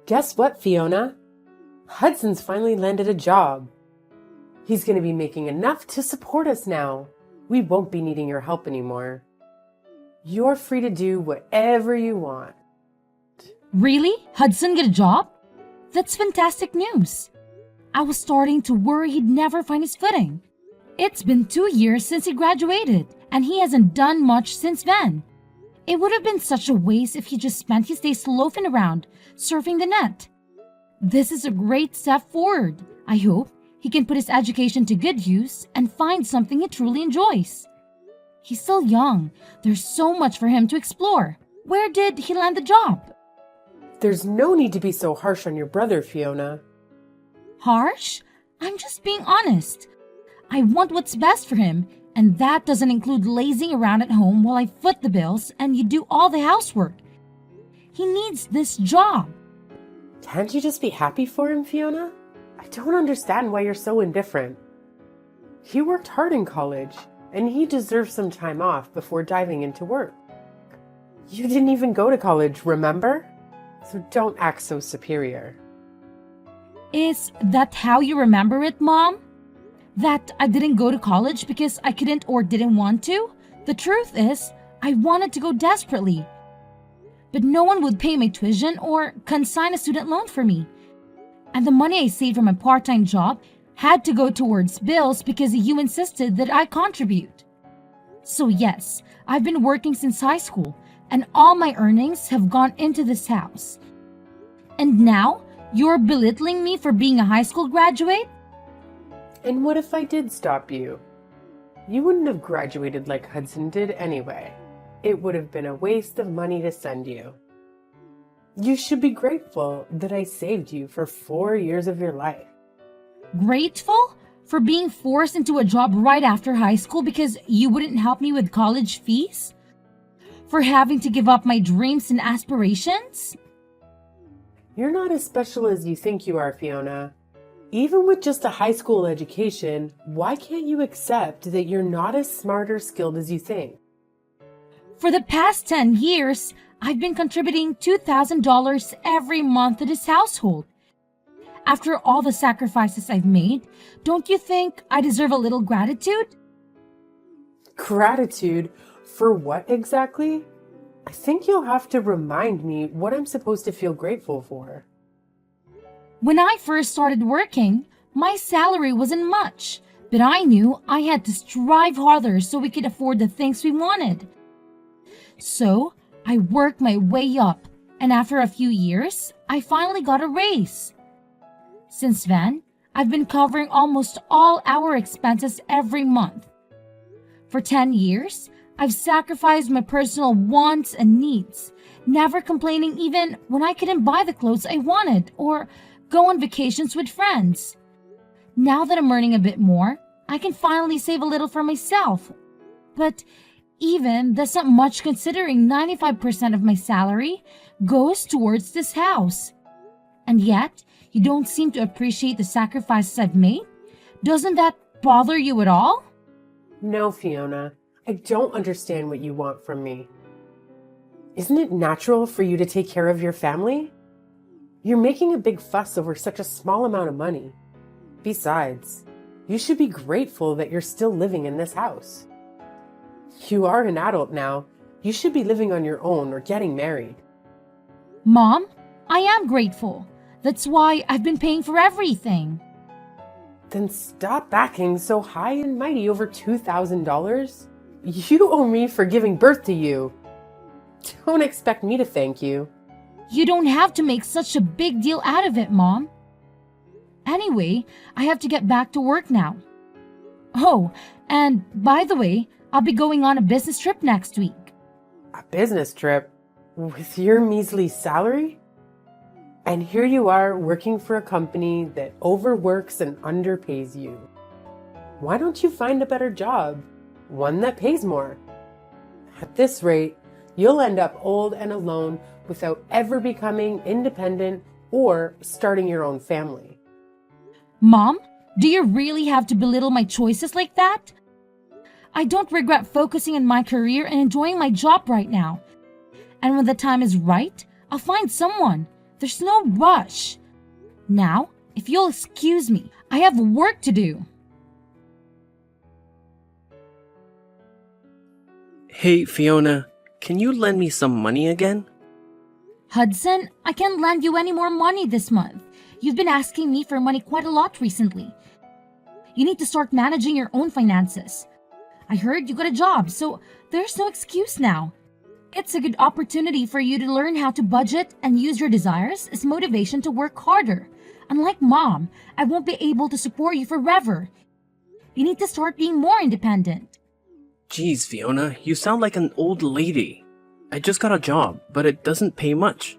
Guess what, Fiona? Hudson's finally landed a job. He's going to be making enough to support us now. We won't be needing your help anymore. You're free to do whatever you want. Really? Hudson get a job? That's fantastic news. I was starting to worry he'd never find his footing. It's been 2 years since he graduated, and he hasn't done much since then. It would have been such a waste if he just spent his days loafing around, surfing the net. This is a great step forward. I hope he can put his education to good use and find something he truly enjoys. He's still young. There's so much for him to explore. Where did he land the job? There's no need to be so harsh on your brother, Fiona. Harsh? I'm just being honest. I want what's best for him, and that doesn't include lazing around at home while I foot the bills and you do all the housework. He needs this job. Can't you just be happy for him, Fiona? I don't understand why you're so indifferent. He worked hard in college, and he deserves some time off before diving into work. You didn't even go to college, remember? So don't act so superior. Is that how you remember it, Mom? That I didn't go to college because I couldn't or didn't want to? The truth is, I wanted to go desperately. But no one would pay my tuition or consign a student loan for me. And the money I saved from my part-time job had to go towards bills because you insisted that I contribute. So yes, I've been working since high school, and all my earnings have gone into this house. And now, you're belittling me for being a high school graduate? And what if I did stop you? You wouldn't have graduated like Hudson did anyway. It would have been a waste of money to send you. You should be grateful that I saved you for 4 years of your life. Grateful? For being forced into a job right after high school because you wouldn't help me with college fees? For having to give up my dreams and aspirations? You're not as special as you think you are, Fiona. Even with just a high school education, why can't you accept that you're not as smart or skilled as you think? For the past 10 years, I've been contributing $2,000 every month to this household. After all the sacrifices I've made, don't you think I deserve a little gratitude? Gratitude? For what exactly? I think you'll have to remind me what I'm supposed to feel grateful for. When I first started working, my salary wasn't much, but I knew I had to strive harder so we could afford the things we wanted. So, I worked my way up, and after a few years, I finally got a raise. Since then, I've been covering almost all our expenses every month. For 10 years, I've sacrificed my personal wants and needs, never complaining even when I couldn't buy the clothes I wanted or go on vacations with friends. Now that I'm earning a bit more, I can finally save a little for myself. But even that's not much considering 95% of my salary goes towards this house. And yet, you don't seem to appreciate the sacrifices I've made? Doesn't that bother you at all? No, Fiona. I don't understand what you want from me. Isn't it natural for you to take care of your family? You're making a big fuss over such a small amount of money. Besides, you should be grateful that you're still living in this house. You are an adult now. You should be living on your own or getting married. Mom, I am grateful. That's why I've been paying for everything. Then stop backing so high and mighty over $2,000. You owe me for giving birth to you. Don't expect me to thank you. You don't have to make such a big deal out of it, Mom. Anyway, I have to get back to work now. Oh, and by the way, I'll be going on a business trip next week. A business trip? With your measly salary? And here you are working for a company that overworks and underpays you. Why don't you find a better job? One that pays more. At this rate, you'll end up old and alone without ever becoming independent or starting your own family. Mom, do you really have to belittle my choices like that? I don't regret focusing on my career and enjoying my job right now. And when the time is right, I'll find someone. There's no rush. Now, if you'll excuse me, I have work to do. Hey, Fiona, can you lend me some money again? Hudson, I can't lend you any more money this month. You've been asking me for money quite a lot recently. You need to start managing your own finances. I heard you got a job, so there's no excuse now. It's a good opportunity for you to learn how to budget and use your desires as motivation to work harder. Unlike Mom, I won't be able to support you forever. You need to start being more independent. Jeez, Fiona, you sound like an old lady. I just got a job, but it doesn't pay much.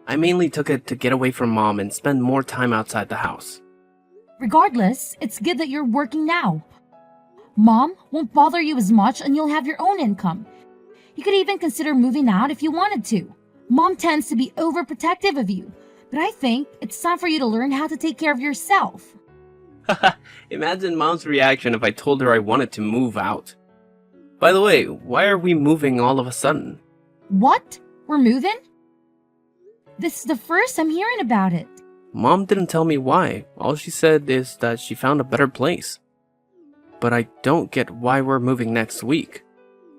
I mainly took it to get away from Mom and spend more time outside the house. Regardless, it's good that you're working now. Mom won't bother you as much and you'll have your own income. You could even consider moving out if you wanted to. Mom tends to be overprotective of you, but I think it's time for you to learn how to take care of yourself. Imagine Mom's reaction if I told her I wanted to move out. By the way, why are we moving all of a sudden? What? We're moving? This is the first I'm hearing about it. Mom didn't tell me why. All she said is that she found a better place. But I don't get why we're moving next week.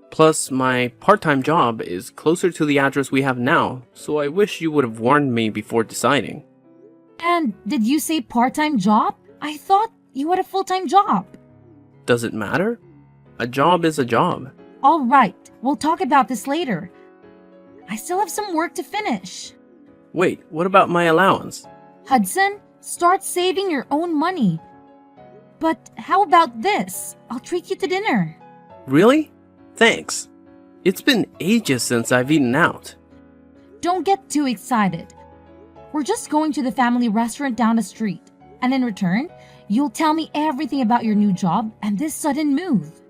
Plus, my part-time job is closer to the address we have now, so I wish you would have warned me before deciding. And did you say part-time job? I thought you had a full-time job. Does it matter? A job is a job. All right, we'll talk about this later. I still have some work to finish. Wait, what about my allowance? Hudson, start saving your own money. But how about this? I'll treat you to dinner. Really? Thanks. It's been ages since I've eaten out. Don't get too excited. We're just going to the family restaurant down the street. And in return, you'll tell me everything about your new job and this sudden move.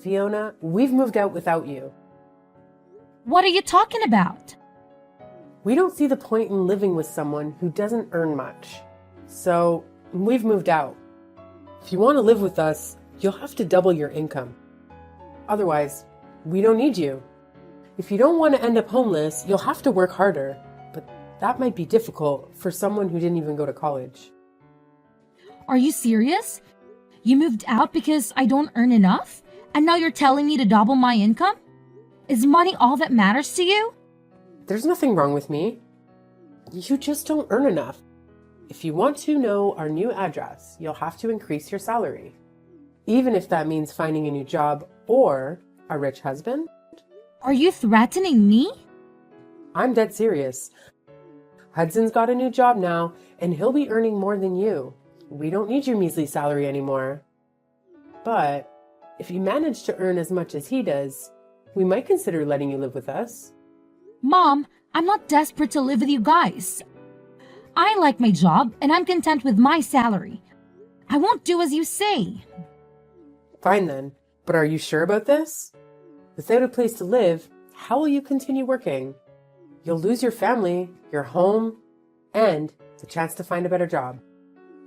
Fiona, we've moved out without you. What are you talking about? We don't see the point in living with someone who doesn't earn much. So, we've moved out. If you want to live with us, you'll have to double your income. Otherwise, we don't need you. If you don't want to end up homeless, you'll have to work harder. But that might be difficult for someone who didn't even go to college. Are you serious? You moved out because I don't earn enough? And now you're telling me to double my income? Is money all that matters to you? There's nothing wrong with me. You just don't earn enough. If you want to know our new address, you'll have to increase your salary. Even if that means finding a new job or a rich husband. Are you threatening me? I'm dead serious. Hudson's got a new job now, and he'll be earning more than you. We don't need your measly salary anymore. But if you manage to earn as much as he does, we might consider letting you live with us. Mom, I'm not desperate to live with you guys. I like my job and I'm content with my salary. I won't do as you say. Fine then, but are you sure about this? Without a place to live, how will you continue working? You'll lose your family, your home, and the chance to find a better job.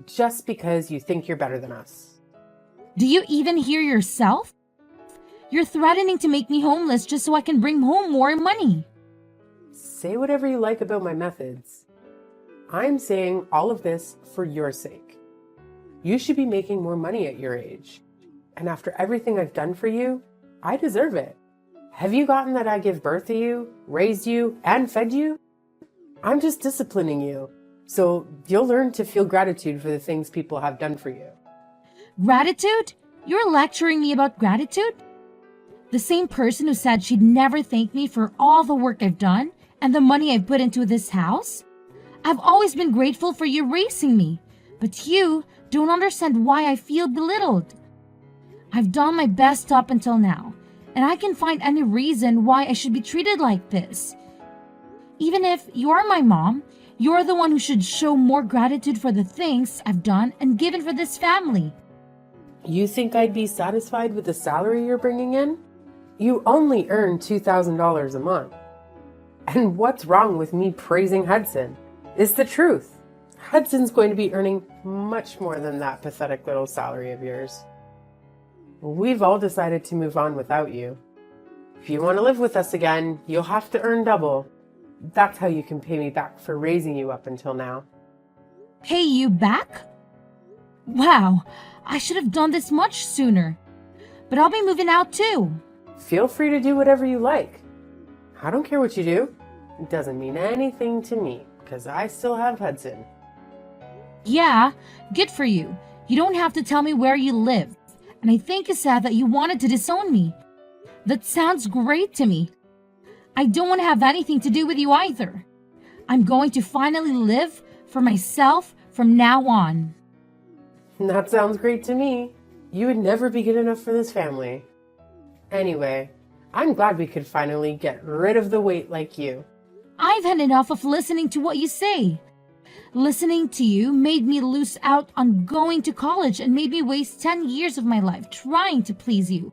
Just because you think you're better than us. Do you even hear yourself? You're threatening to make me homeless just so I can bring home more money. Say whatever you like about my methods. I'm saying all of this for your sake. You should be making more money at your age. And after everything I've done for you, I deserve it. Have you gotten that I give birth to you, raised you, and fed you? I'm just disciplining you, so you'll learn to feel gratitude for the things people have done for you. Gratitude? You're lecturing me about gratitude? The same person who said she'd never thank me for all the work I've done and the money I've put into this house? I've always been grateful for you raising me, but you don't understand why I feel belittled. I've done my best up until now, and I can't find any reason why I should be treated like this. Even if you're my mom, you're the one who should show more gratitude for the things I've done and given for this family. You think I'd be satisfied with the salary you're bringing in? You only earn $2,000 a month. And what's wrong with me praising Hudson? It's the truth. Hudson's going to be earning much more than that pathetic little salary of yours. We've all decided to move on without you. If you want to live with us again, you'll have to earn double. That's how you can pay me back for raising you up until now. Pay you back? Wow, I should have done this much sooner. But I'll be moving out too. Feel free to do whatever you like. I don't care what you do. It doesn't mean anything to me, because I still have Hudson. Yeah, good for you. You don't have to tell me where you live. And I think it's sad that you wanted to disown me. That sounds great to me. I don't want to have anything to do with you either. I'm going to finally live for myself from now on. That sounds great to me. You would never be good enough for this family. Anyway, I'm glad we could finally get rid of the weight like you. I've had enough of listening to what you say. Listening to you made me lose out on going to college and made me waste 10 years of my life trying to please you.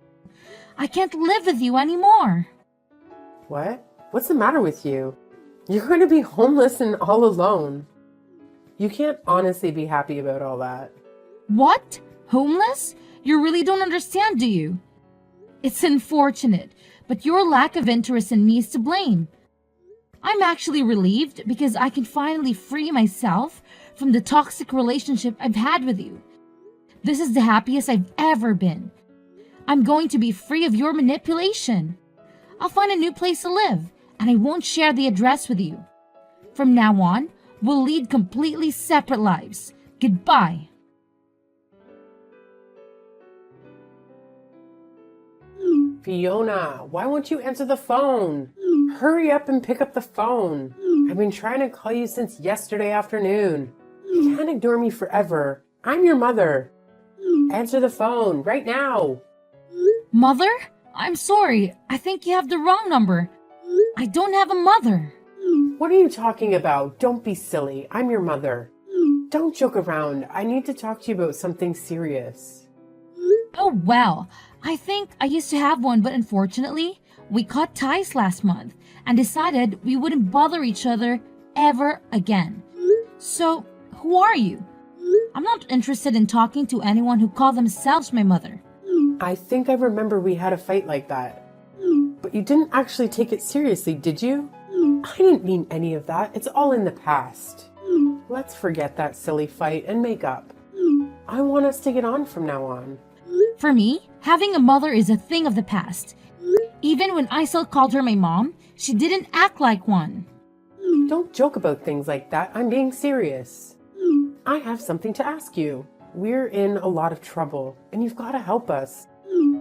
I can't live with you anymore. What? What's the matter with you? You're going to be homeless and all alone. You can't honestly be happy about all that. What? Homeless? You really don't understand, do you? It's unfortunate, but your lack of interest in me is to blame. I'm actually relieved because I can finally free myself from the toxic relationship I've had with you. This is the happiest I've ever been. I'm going to be free of your manipulation. I'll find a new place to live, and I won't share the address with you. From now on, we'll lead completely separate lives. Goodbye. Fiona, why won't you answer the phone? Hurry up and pick up the phone. I've been trying to call you since yesterday afternoon. You can't ignore me forever. I'm your mother. Answer the phone right now. Mother? I'm sorry. I think you have the wrong number. I don't have a mother. What are you talking about? Don't be silly. I'm your mother. Don't joke around. I need to talk to you about something serious. Oh, well, I think I used to have one, but unfortunately, we cut ties last month and decided we wouldn't bother each other ever again. So, who are you? I'm not interested in talking to anyone who called themselves my mother. I think I remember we had a fight like that. But you didn't actually take it seriously, did you? I didn't mean any of that. It's all in the past. Let's forget that silly fight and make up. I want us to get on from now on. For me, having a mother is a thing of the past. Even when I still called her my mom, she didn't act like one. Don't joke about things like that. I'm being serious. I have something to ask you. We're in a lot of trouble, and you've got to help us.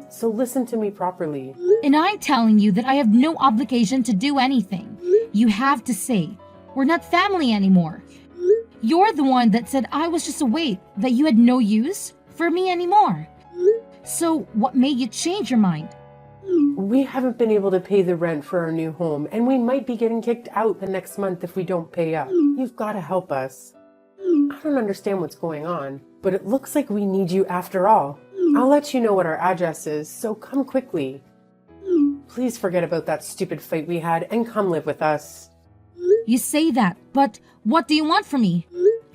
So listen to me properly. And I'm telling you that I have no obligation to do anything. You have to say, we're not family anymore. You're the one that said I was just a weight, that you had no use for me anymore. So what made you change your mind? We haven't been able to pay the rent for our new home, and we might be getting kicked out the next month if we don't pay up. You've got to help us. I don't understand what's going on, but it looks like we need you after all. I'll let you know what our address is, so come quickly. Please forget about that stupid fight we had and come live with us. You say that, but what do you want from me?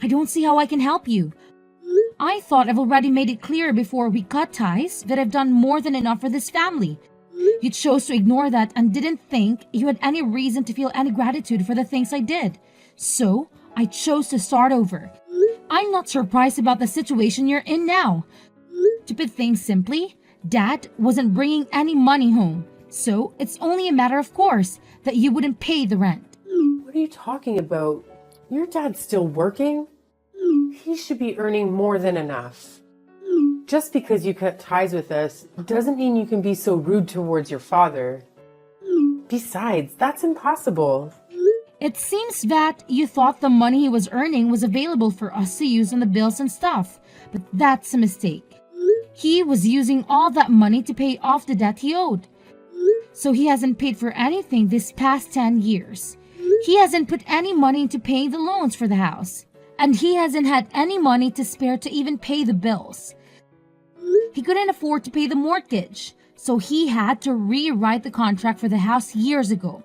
I don't see how I can help you. I thought I've already made it clear before we cut ties that I've done more than enough for this family. You chose to ignore that and didn't think you had any reason to feel any gratitude for the things I did. So, I chose to start over. I'm not surprised about the situation you're in now. To put things simply, Dad wasn't bringing any money home. So, it's only a matter of course that you wouldn't pay the rent. What are you talking about? Your dad's still working? He should be earning more than enough. Just because you cut ties with us doesn't mean you can be so rude towards your father. Besides, that's impossible. It seems that you thought the money he was earning was available for us to use on the bills and stuff, but that's a mistake. He was using all that money to pay off the debt he owed. So he hasn't paid for anything this past 10 years. He hasn't put any money into paying the loans for the house. And he hasn't had any money to spare to even pay the bills. He couldn't afford to pay the mortgage, so he had to rewrite the contract for the house years ago.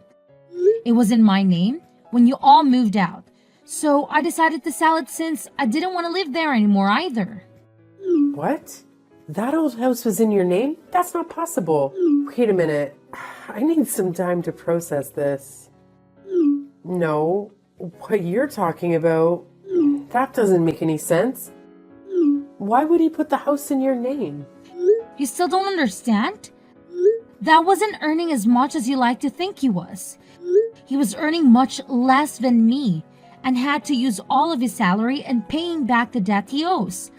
It was in my name when you all moved out, so I decided to sell it since I didn't want to live there anymore either. What? That old house was in your name? That's not possible. Wait a minute. I need some time to process this. No, what you're talking about, that doesn't make any sense. Why would he put the house in your name? You still don't understand? That wasn't earning as much as you like to think he was. He was earning much less than me and had to use all of his salary in paying back the debt he owes.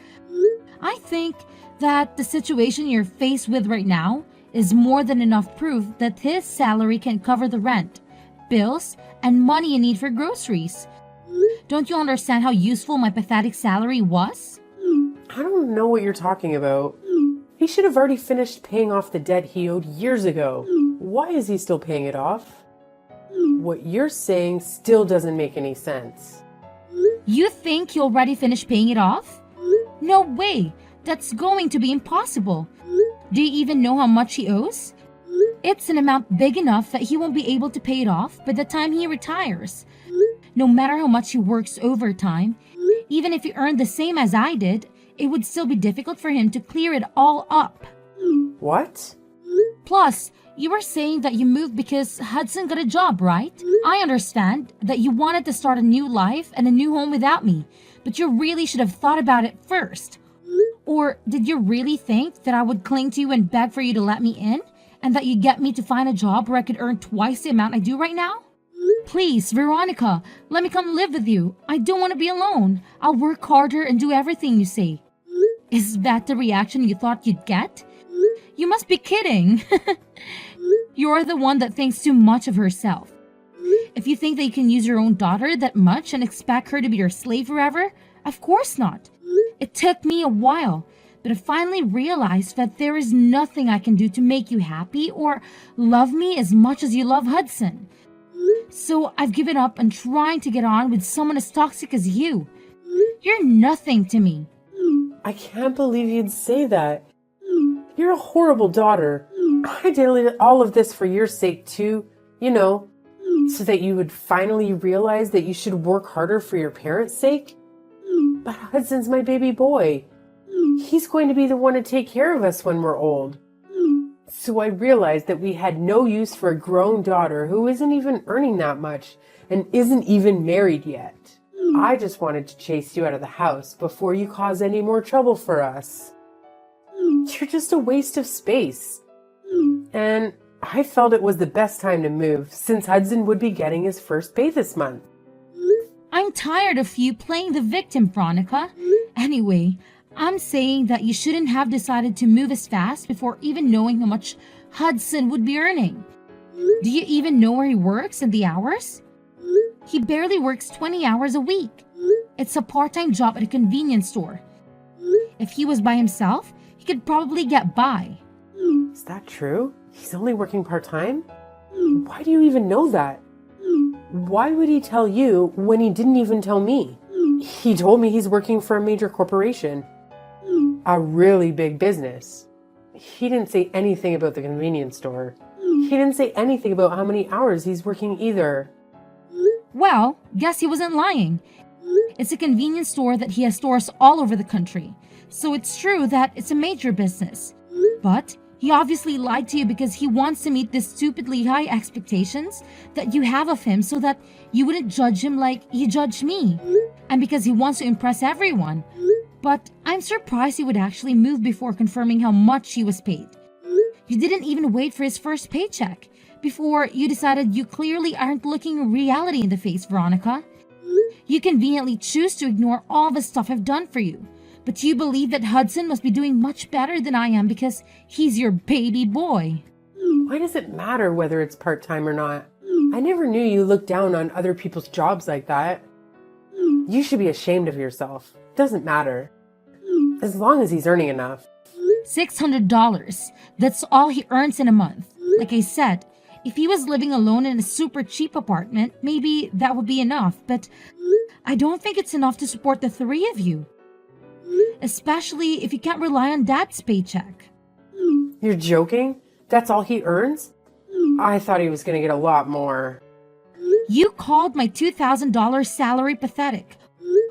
I think that the situation you're faced with right now is more than enough proof that his salary can cover the rent, bills, and money you need for groceries. Don't you understand how useful my pathetic salary was? I don't know what you're talking about. He should have already finished paying off the debt he owed years ago. Why is he still paying it off? What you're saying still doesn't make any sense. You think he already finished paying it off? No way! That's going to be impossible. Do you even know how much he owes? It's an amount big enough that he won't be able to pay it off by the time he retires. No matter how much he works overtime, even if he earned the same as I did, it would still be difficult for him to clear it all up. What? Plus, you were saying that you moved because Hudson got a job, right? I understand that you wanted to start a new life and a new home without me, but you really should have thought about it first. Or did you really think that I would cling to you and beg for you to let me in? And that you'd get me to find a job where I could earn twice the amount I do right now? Please, Veronica, let me come live with you. I don't want to be alone. I'll work harder and do everything you say. Is that the reaction you thought you'd get? You must be kidding. You're the one that thinks too much of herself. If you think that you can use your own daughter that much and expect her to be your slave forever, of course not. It took me a while, but I finally realized that there is nothing I can do to make you happy or love me as much as you love Hudson. So I've given up on trying to get on with someone as toxic as you. You're nothing to me. I can't believe you'd say that. You're a horrible daughter. I did all of this for your sake too, so that you would finally realize that you should work harder for your parents' sake. But Hudson's my baby boy. He's going to be the one to take care of us when we're old. So I realized that we had no use for a grown daughter who isn't even earning that much and isn't even married yet. I just wanted to chase you out of the house before you cause any more trouble for us. You're just a waste of space. And I felt it was the best time to move since Hudson would be getting his first pay this month. I'm tired of you playing the victim, Veronica. Anyway, I'm saying that you shouldn't have decided to move as fast before even knowing how much Hudson would be earning. Do you even know where he works and the hours? He barely works 20 hours a week. It's a part-time job at a convenience store. If he was by himself, he could probably get by. Is that true? He's only working part-time? Why do you even know that? Why would he tell you when he didn't even tell me? He told me he's working for a major corporation. A really big business. He didn't say anything about the convenience store. He didn't say anything about how many hours he's working either. Well, guess he wasn't lying. It's a convenience store that he has stores all over the country. So it's true that it's a major business. But he obviously lied to you because he wants to meet the stupidly high expectations that you have of him so that you wouldn't judge him like you judged me. And because he wants to impress everyone. But I'm surprised he would actually move before confirming how much he was paid. You didn't even wait for his first paycheck before you decided you clearly aren't looking reality in the face, Veronica. You conveniently choose to ignore all the stuff I've done for you. But you believe that Hudson must be doing much better than I am because he's your baby boy. Why does it matter whether it's part-time or not? I never knew you looked down on other people's jobs like that. You should be ashamed of yourself. Doesn't matter. As long as he's earning enough. $600. That's all he earns in a month. Like I said, if he was living alone in a super cheap apartment, maybe that would be enough. But I don't think it's enough to support the three of you. Especially if you can't rely on Dad's paycheck. You're joking? That's all he earns? I thought he was going to get a lot more. You called my $2,000 salary pathetic.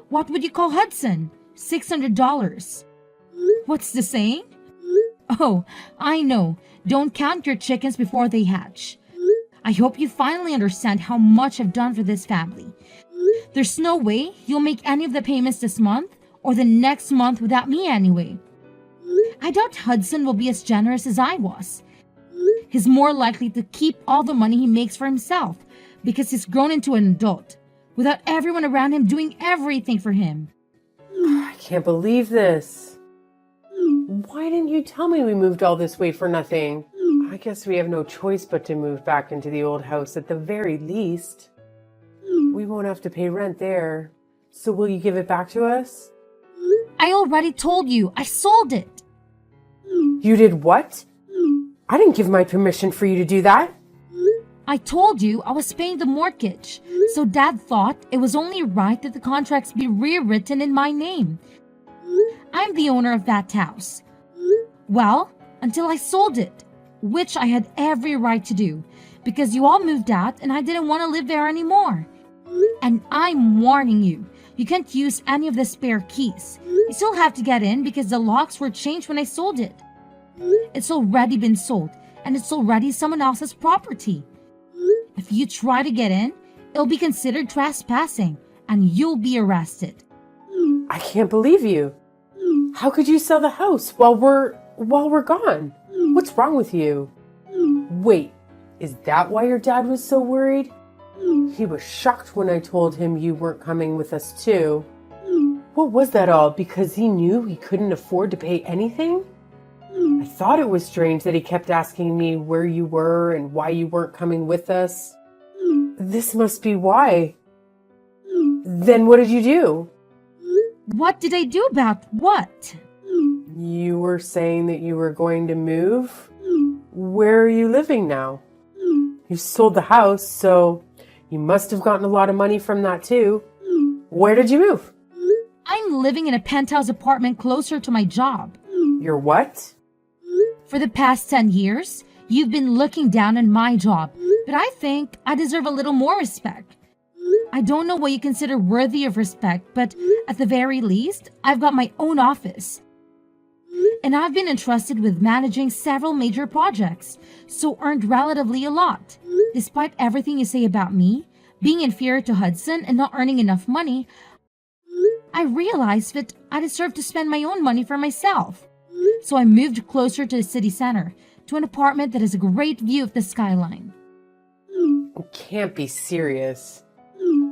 What would you call Hudson? $600. What's the saying? Oh, I know. Don't count your chickens before they hatch. I hope you finally understand how much I've done for this family. There's no way you'll make any of the payments this month or the next month without me anyway. I doubt Hudson will be as generous as I was. He's more likely to keep all the money he makes for himself because he's grown into an adult without everyone around him doing everything for him. I can't believe this. Why didn't you tell me we moved all this way for nothing? I guess we have no choice but to move back into the old house at the very least. We won't have to pay rent there. So will you give it back to us? I already told you, I sold it. You did what? I didn't give my permission for you to do that. I told you I was paying the mortgage, so Dad thought it was only right that the contracts be rewritten in my name. I'm the owner of that house. Well, until I sold it, which I had every right to do, because you all moved out and I didn't want to live there anymore. And I'm warning you, you can't use any of the spare keys. You still have to get in because the locks were changed when I sold it. It's already been sold, and it's already someone else's property. If you try to get in, it'll be considered trespassing, and you'll be arrested. I can't believe you. How could you sell the house while we're gone? What's wrong with you? Wait, is that why your dad was so worried? He was shocked when I told him you weren't coming with us too. What was that all? Because he knew he couldn't afford to pay anything? I thought it was strange that he kept asking me where you were and why you weren't coming with us. This must be why. Then what did you do? What did I do about what? You were saying that you were going to move? Where are you living now? You sold the house, so you must have gotten a lot of money from that too. Where did you move? I'm living in a penthouse apartment closer to my job. Your what? For the past 10 years, you've been looking down on my job, but I think I deserve a little more respect. I don't know what you consider worthy of respect, but at the very least, I've got my own office. And I've been entrusted with managing several major projects, so earned relatively a lot. Despite everything you say about me, being inferior to Hudson and not earning enough money, I realized that I deserve to spend my own money for myself. So I moved closer to the city center, to an apartment that has a great view of the skyline. You can't be serious.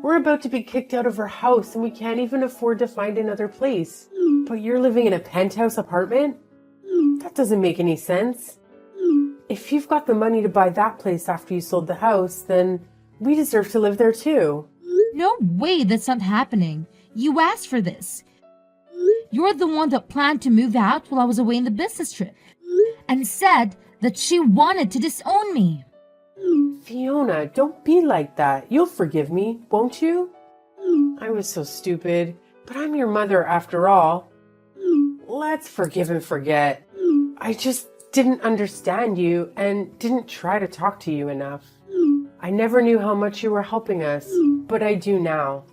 We're about to be kicked out of our house and we can't even afford to find another place. But you're living in a penthouse apartment? That doesn't make any sense. If you've got the money to buy that place after you sold the house, then we deserve to live there too. No way, that's not happening. You asked for this. You're the one that planned to move out while I was away on the business trip and said that she wanted to disown me. Fiona, don't be like that. You'll forgive me, won't you? I was so stupid, but I'm your mother after all. Let's forgive and forget. I just didn't understand you and didn't try to talk to you enough. I never knew how much you were helping us, but I do now.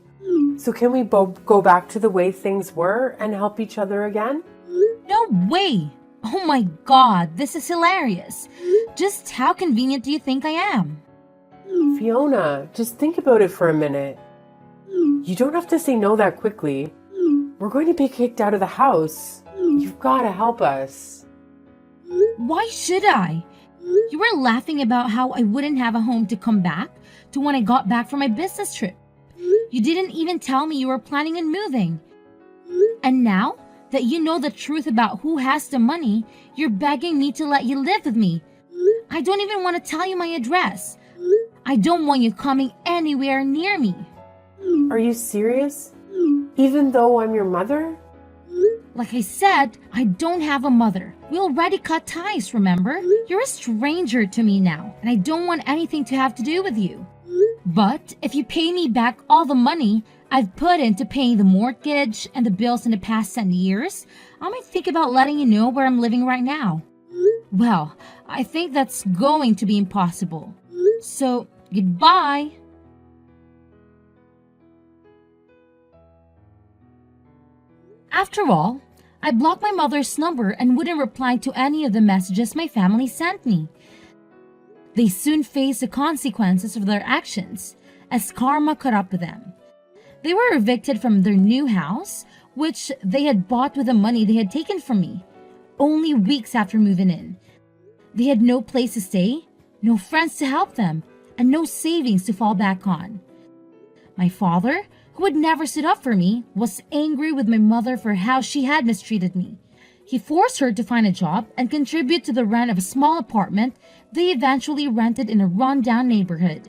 So can we both go back to the way things were and help each other again? No way! Oh my god, this is hilarious. Just how convenient do you think I am? Fiona, just think about it for a minute. You don't have to say no that quickly. We're going to be kicked out of the house. You've got to help us. Why should I? You were laughing about how I wouldn't have a home to come back to when I got back from my business trip. You didn't even tell me you were planning on moving. And now that you know the truth about who has the money, you're begging me to let you live with me. I don't even want to tell you my address. I don't want you coming anywhere near me. Are you serious? Even though I'm your mother? Like I said, I don't have a mother. We already cut ties, remember? You're a stranger to me now, and I don't want anything to have to do with you. But if you pay me back all the money I've put into paying the mortgage and the bills in the past 10 years, I might think about letting you know where I'm living right now. Well, I think that's going to be impossible. So, goodbye. After all, I blocked my mother's number and wouldn't reply to any of the messages my family sent me. They soon faced the consequences of their actions, as karma caught up with them. They were evicted from their new house, which they had bought with the money they had taken from me, only weeks after moving in. They had no place to stay, no friends to help them, and no savings to fall back on. My father, who had never stood up for me, was angry with my mother for how she had mistreated me. He forced her to find a job and contribute to the rent of a small apartment they eventually rented in a run-down neighborhood.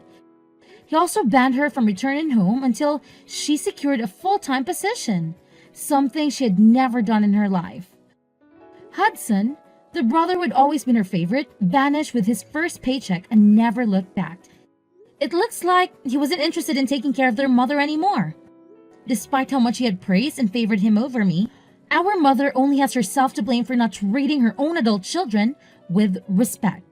He also banned her from returning home until she secured a full-time position, something she had never done in her life. Hudson, the brother who had always been her favorite, vanished with his first paycheck and never looked back. It looks like he wasn't interested in taking care of their mother anymore. Despite how much he had praised and favored him over me, our mother only has herself to blame for not treating her own adult children with respect.